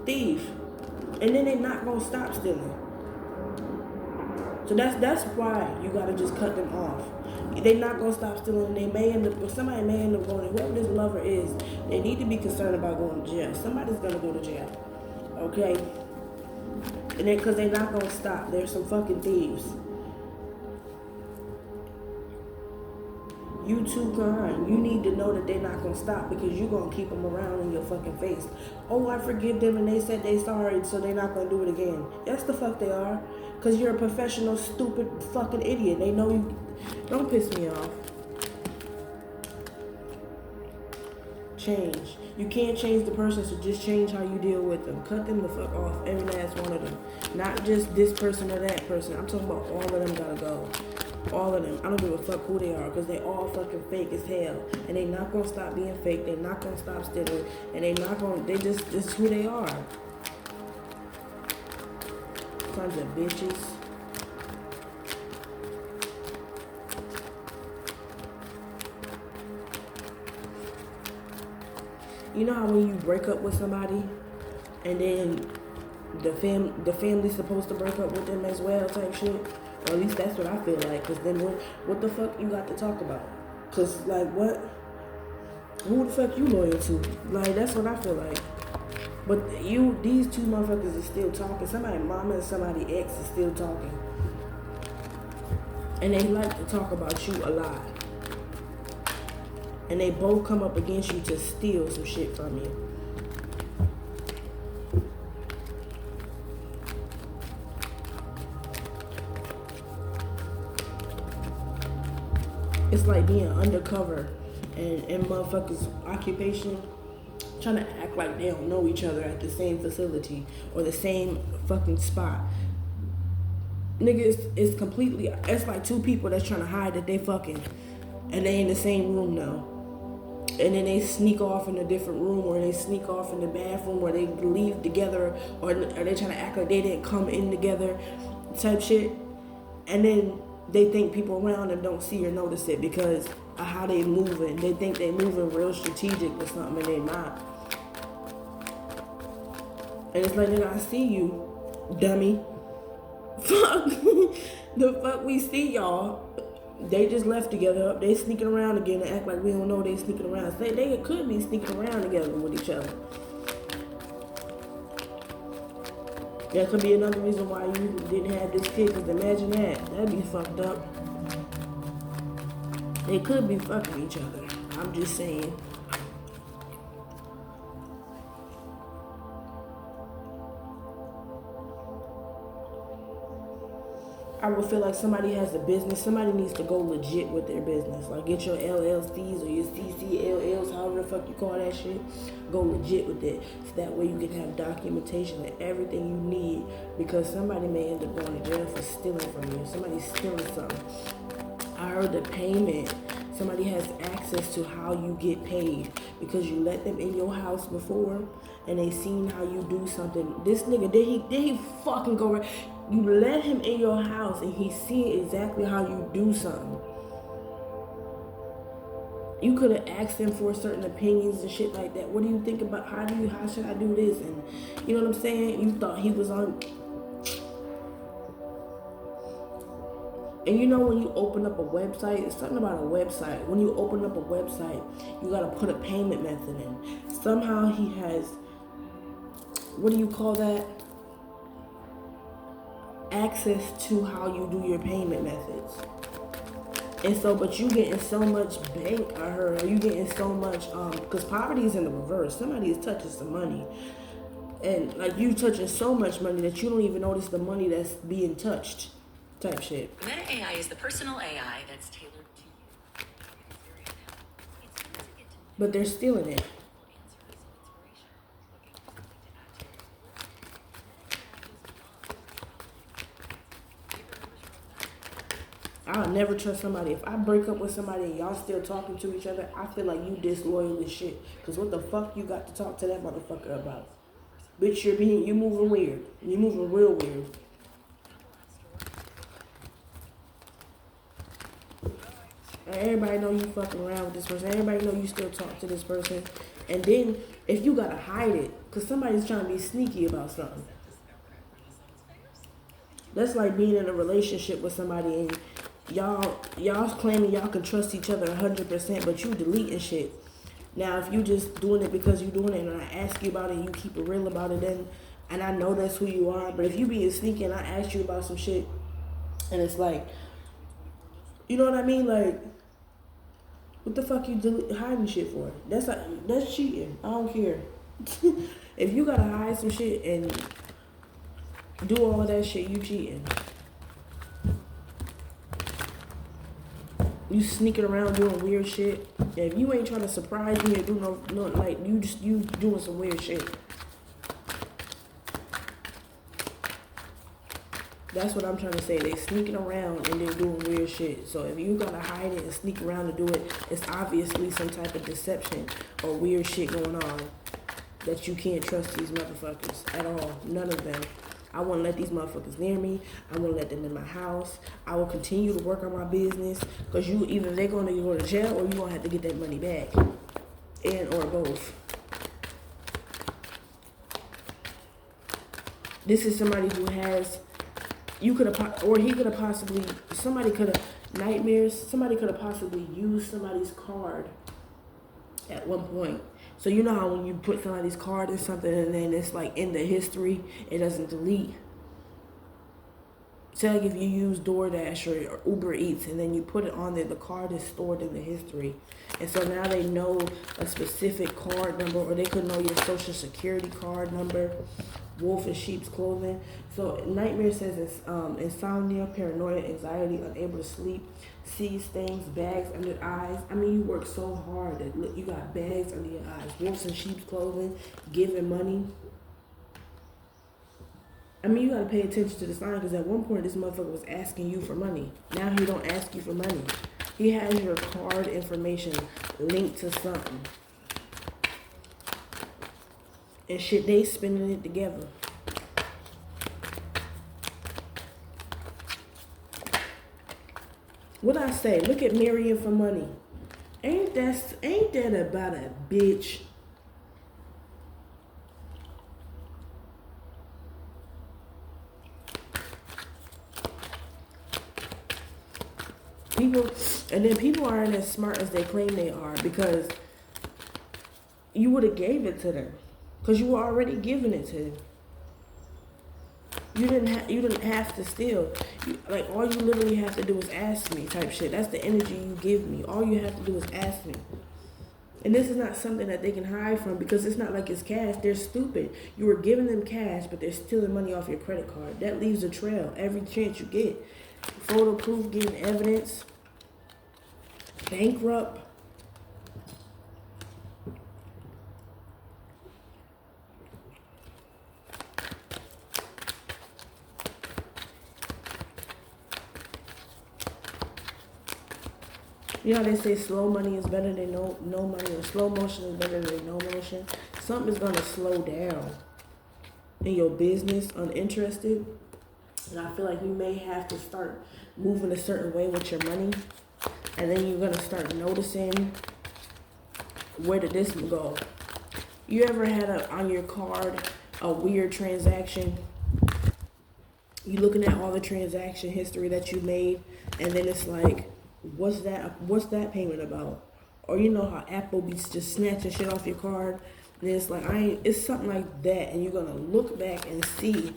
Thief. And then they not gonna stop stealing. So that's why you gotta just cut them off. They not gonna stop stealing. They may end up, somebody may end up going, whoever this lover is, they need to be concerned about going to jail. Somebody's gonna go to jail, okay? And then, cause they're not gonna stop. There's some fucking thieves. You too kind. You need to know that they're not gonna stop because you're gonna keep them around in your fucking face. Oh, I forgive them and they said they sorry, so they're not gonna do it again. That's the fuck they are. Cause you're a professional, stupid fucking idiot. They know you. Don't piss me off. change. You can't change the person, so just change how you deal with them. Cut them the fuck off, every last one of them. Not just this person or that person. I'm talking about all of them gotta go. All of them. I don't give a fuck who they are, because they all fucking fake as hell. And they not gonna stop being fake. They not gonna stop stealing. And they not gonna, this is who they are. Sons of bitches. You know how when you break up with somebody and then the family's supposed to break up with them as well type shit? Or at least that's what I feel like. Because then what the fuck you got to talk about? Because, like, what? Who the fuck you loyal to? Like, that's what I feel like. But these two motherfuckers are still talking. Somebody mama and somebody ex is still talking. And they like to talk about you a lot. And they both come up against you to steal some shit from you. It's like being undercover and motherfuckers' occupation trying to act like they don't know each other at the same facility or the same fucking spot. Nigga, it's completely, it's like two people that's trying to hide that they fucking and they in the same room now. And then they sneak off in a different room, or they sneak off in the bathroom, or they leave together, or they trying to act like they didn't come in together type shit. And then they think people around them don't see or notice it because of how they moving. They think they moving real strategic or something, and they not. And it's like, nigga, I see you, dummy. Fuck. The fuck we see y'all. They just left together. They sneaking around again and act like we don't know they sneaking around. They could be sneaking around together with each other. That could be another reason why you didn't have this kid, because imagine that. That'd be fucked up. They could be fucking each other. I'm just saying. I would feel like somebody has a business. Somebody needs to go legit with their business. Like, get your LLCs or your CCLLs, however the fuck you call that shit. Go legit with it. So that way you can have documentation of everything you need. Because somebody may end up going to jail for stealing from you. Somebody's stealing something. I heard the payment. Somebody has access to how you get paid. Because you let them in your house before. And they seen how you do something. This nigga, did he fucking go right? You let him in your house and he see exactly how you do something. You could have asked him for certain opinions and shit like that. What do you think about how should I do this? And you know what I'm saying? You thought he was on. And you know when you open up a website, it's something about a website. When you open up a website, you gotta put a payment method in. Somehow he has, what do you call that? Access to how you do your payment methods. And so, but you getting so much bank, I heard, or you getting so much, because poverty is in the reverse. Somebody is touching some money. And like you touching so much money that you don't even notice the money that's being touched type shit. Meta AI is the personal AI that's tailored to you. But they're stealing it. I'll never trust somebody. If I break up with somebody and y'all still talking to each other, I feel like you disloyal as shit. Because what the fuck you got to talk to that motherfucker about? Bitch, you're moving weird. You're moving real weird. And everybody know you fucking around with this person. Everybody know you still talk to this person. And then, if you gotta hide it, because somebody's trying to be sneaky about something. That's like being in a relationship with somebody and y'all claiming y'all can trust each other 100%, but you deleting shit. Now, if you just doing it because you doing it and I ask you about it and you keep it real about it, then, and I know that's who you are, but if you being sneaky and I ask you about some shit and it's like, you know what I mean? Like, what the fuck you hiding shit for? That's cheating. I don't care. If you gotta hide some shit and do all of that shit, you cheating. You sneaking around doing weird shit. Yeah, if you ain't trying to surprise me or do no like you doing some weird shit. That's what I'm trying to say. They sneaking around and they're doing weird shit. So if you gotta hide it and sneak around to do it, it's obviously some type of deception or weird shit going on that you can't trust these motherfuckers at all. None of them. I won't let these motherfuckers near me. I won't let them in my house. I will continue to work on my business because either they're gonna go to jail or you're gonna have to get that money back. And or both. This is somebody who has he could have possibly, somebody could have possibly used somebody's card at one point. So you know how when you put somebody's card in something and then it's like in the history, it doesn't delete. Say like if you use DoorDash or Uber Eats and then you put it on there, the card is stored in the history. And so now they know a specific card number, or they could know your social security card number. Wolf in sheep's clothing. So nightmare says it's insomnia, paranoia, anxiety, unable to sleep, sees things, bags under eyes. I mean, you work so hard that look, you got bags under your eyes. Wolves in sheep's clothing, giving money. I mean, you gotta pay attention to the sign because at one point this motherfucker was asking you for money. Now he don't ask you for money. He has your card information linked to something. And shit, they spending it together. What I say? Look at marrying for money. Ain't that about a bitch? People aren't as smart as they claim they are because you would have gave it to them. Because you were already giving it to him. You didn't have to steal. All you literally have to do is ask me type shit. That's the energy you give me. All you have to do is ask me. And this is not something that they can hide from because it's not like it's cash. They're stupid. You were giving them cash, but they're stealing money off your credit card. That leaves a trail every chance you get. Photo proof, getting evidence. Bankrupt. You know they say slow money is better than no money, or slow motion is better than no motion. Something is gonna slow down in your business, uninterested. And I feel like you may have to start moving a certain way with your money. And then you're gonna start noticing, where did this go? You ever had on your card a weird transaction? You looking at all the transaction history that you made, and then it's like, what's that payment about? Or you know how Apple be just snatching shit off your card, and it's like it's something like that, and you're gonna look back and see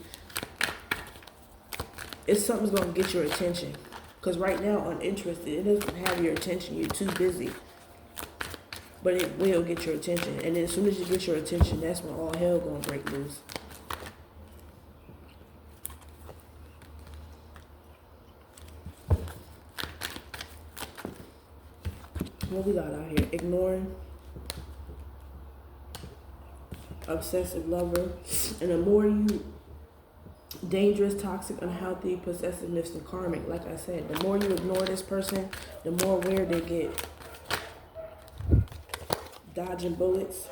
if something's gonna get your attention. Because right now, uninterested, it doesn't have your attention. You're too busy. But it will get your attention, and then as soon as you get your attention, that's when all hell gonna break loose. What we got out here? Ignoring, obsessive lover, and the more you dangerous, toxic, unhealthy, possessiveness, and karmic. Like I said, the more you ignore this person, the more weird they get. Dodging bullets,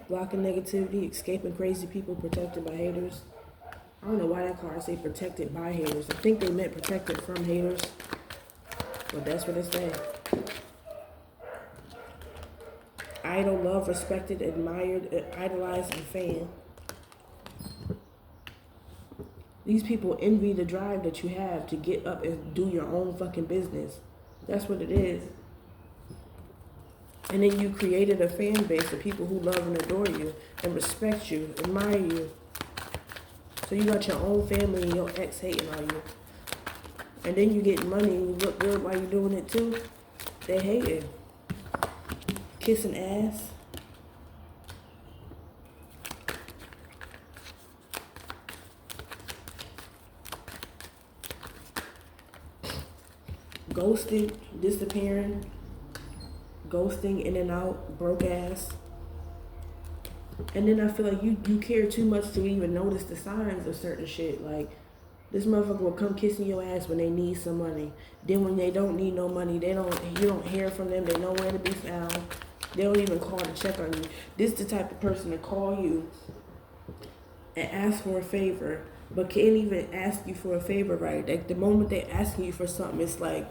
blocking negativity, escaping crazy people, protected by haters. I don't know why that card say protected by haters. I think they meant protected from haters, but that's what it said. Idol, love, respected, admired, idolized, and fan. These people envy the drive that you have to get up and do your own fucking business. That's what it is. And then you created a fan base of people who love and adore you and respect you, admire you. So you got your own family and your ex hating on you. And then you get money and you look good while you're doing it too. They hate it. Kissing ass. ghosting, disappearing, ghosting in and out, broke ass. And then I feel like you care too much to even notice the signs of certain shit. Like, this motherfucker will come kissing your ass when they need some money. Then when they don't need no money, you don't hear from them. They nowhere to be found. They don't even call to check on you. This is the type of person to call you and ask for a favor, but can't even ask you for a favor right. Like, the moment they asking you for something, it's like,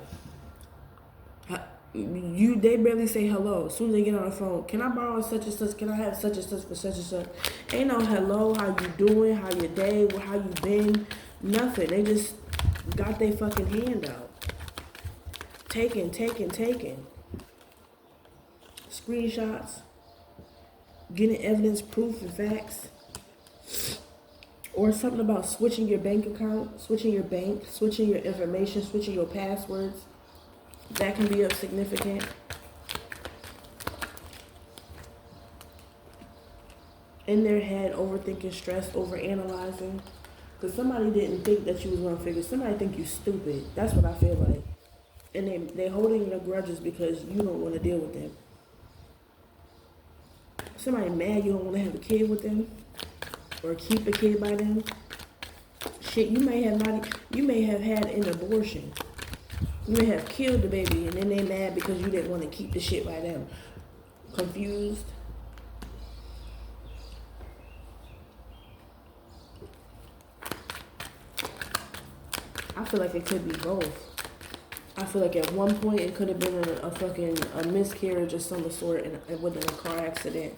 they barely say hello. As soon as they get on the phone, can I borrow such and such? Can I have such and such for such and such? Ain't no hello, how you doing, how your day, how you been, nothing. They just got their fucking hand out. Taking. Screenshots, getting evidence, proof, and facts. Or something about switching your bank account, switching your bank, switching your information, switching your passwords. That can be of significant. In their head, overthinking, stress, overanalyzing. Because somebody didn't think that you was going to figure. Somebody think you stupid. That's what I feel like. And they holding their grudges because you don't want to deal with them. Somebody mad you don't want to have a kid with them. Or keep a kid by them. Shit, you may have had an abortion. You may have killed the baby and then they mad because you didn't want to keep the shit by them. Confused. I feel like it could be both. I feel like at one point it could have been a miscarriage of some sort and within a car accident.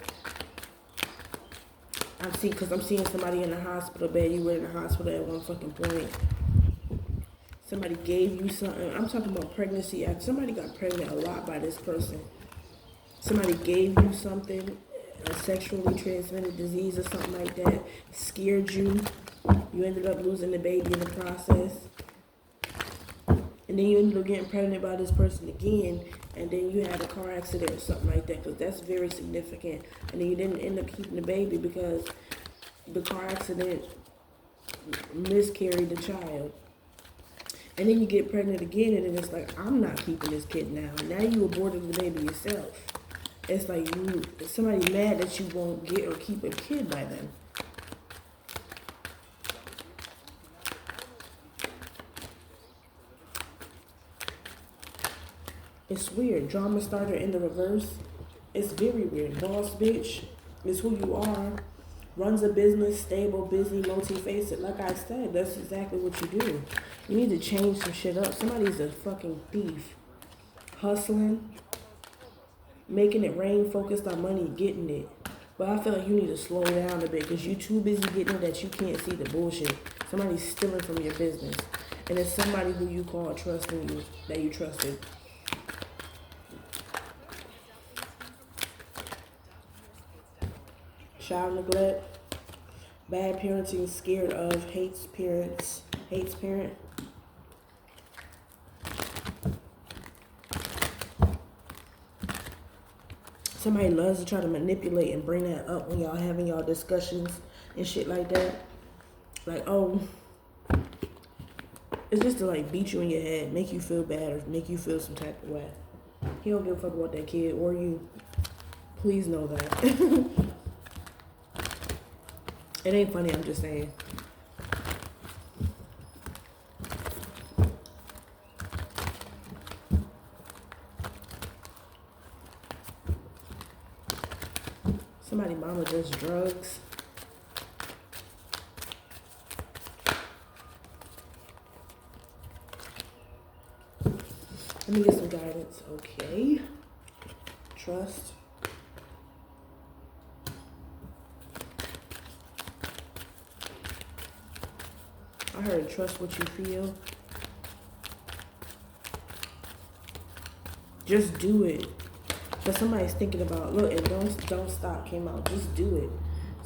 Because I'm seeing somebody in the hospital bed. You were in the hospital at one fucking point. Somebody gave you something. I'm talking about pregnancy. Somebody got pregnant a lot by this person. Somebody gave you something, a sexually transmitted disease or something like that, scared you. You ended up losing the baby in the process. And then you ended up getting pregnant by this person again, and then you had a car accident or something like that, because that's very significant. And then you didn't end up keeping the baby because the car accident miscarried the child. And then you get pregnant again, and then it's like, I'm not keeping this kid now. Now you aborted the baby yourself. It's like somebody mad that you won't get or keep a kid by them. It's weird. Drama starter in the reverse. It's very weird. Boss bitch is who you are. Runs a business, stable, busy, multifaceted. Like I said, that's exactly what you do. You need to change some shit up. Somebody's a fucking thief. Hustling. Making it rain, focused on money, getting it. But I feel like you need to slow down a bit because you're too busy getting it that you can't see the bullshit. Somebody's stealing from your business. And it's somebody who you call trusting you, that you trusted. Child neglect, bad parenting, scared of, hates parents, hates parent. Somebody loves to try to manipulate and bring that up when y'all having y'all discussions and shit like that. Like, oh, it's just to like beat you in your head, make you feel bad or make you feel some type of way. He don't give a fuck about that kid or you. Please know that. It ain't funny, I'm just saying. Somebody mama does drugs. Let me get some guidance. Okay. Trust. I heard trust what you feel. Just do it. But somebody's thinking about, look, and don't stop came out. Just do it.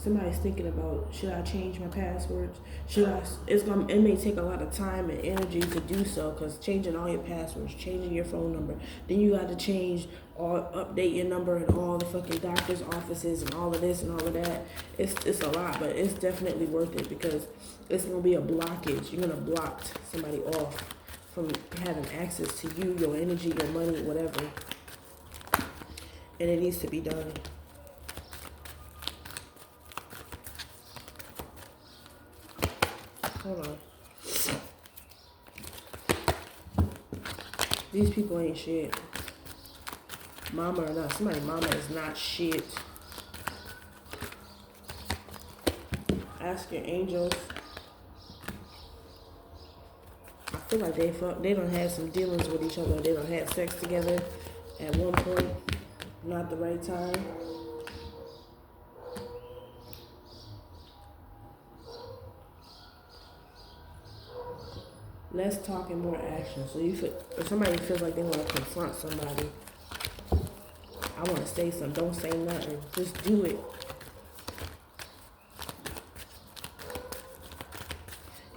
Somebody's thinking about, should I change my passwords? It may take a lot of time and energy to do so, because changing all your passwords, changing your phone number, then you got to update your number in all the fucking doctor's offices and all of this and all of that. It's a lot, but it's definitely worth it because it's gonna be a blockage. You're gonna block somebody off from having access to you, your energy, your money, whatever. And it needs to be done. Hold on. These people ain't shit. Mama or not. Somebody mama is not shit. Ask your angels. I feel like they don't have some dealings with each other. They don't have sex together at one point. Not the right time. Less talk and more action. So if somebody feels like they want to confront somebody, I want to say something. Don't say nothing. Just do it.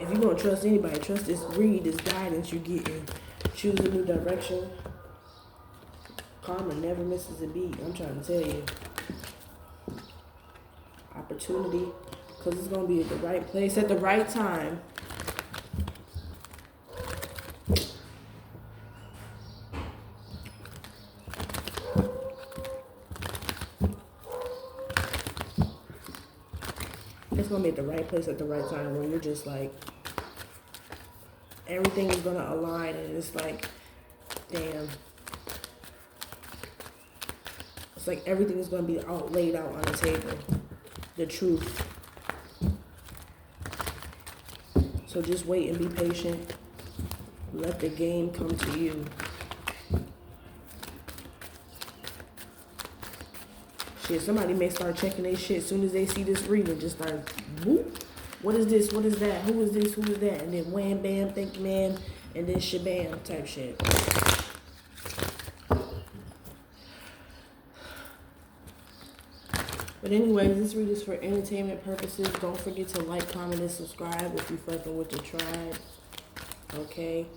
If you're going to trust anybody, trust this read, this guidance you're getting. Choose a new direction. Karma never misses a beat. I'm trying to tell you. Opportunity. Because it's going to be at the right place at the right time. It's going to be at the right place at the right time where you're just like, everything is going to align and it's like, damn. It's like everything is going to be laid out on the table. The truth. So just wait and be patient. Let the game come to you. Shit, somebody may start checking their shit as soon as they see this reading. Just start, whoop. What is this? What is that? Who is this? Who is that? And then wham, bam, thank you, man. And then shabam type shit. But anyways, this read is for entertainment purposes. Don't forget to like, comment, and subscribe if you fucking with the tribe. Okay?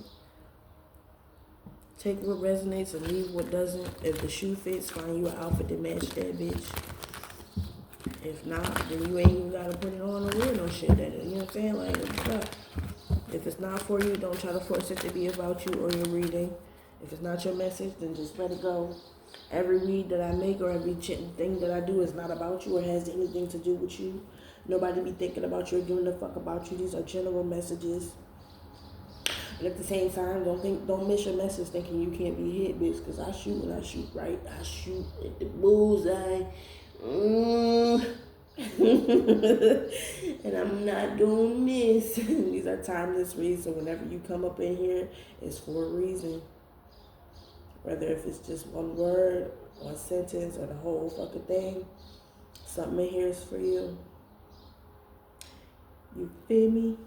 Take what resonates and leave what doesn't. If the shoe fits, find you an outfit to match that bitch. If not, then you ain't even gotta put it on or wear no shit that, you know what I'm saying? Like, it's not. If it's not for you, don't try to force it to be about you or your reading. If it's not your message, then just let it go. Every read that I make or every thing that I do is not about you or has anything to do with you. Nobody be thinking about you or giving a fuck about you. These are general messages. But at the same time, don't miss your message thinking you can't be hit, bitch. Because I shoot and I shoot right. I shoot at the bullseye. And I'm not gonna miss. These are timeless reads. So whenever you come up in here, it's for a reason. Whether if it's just one word, one sentence, or the whole fucking thing, something in here is for you. You feel me?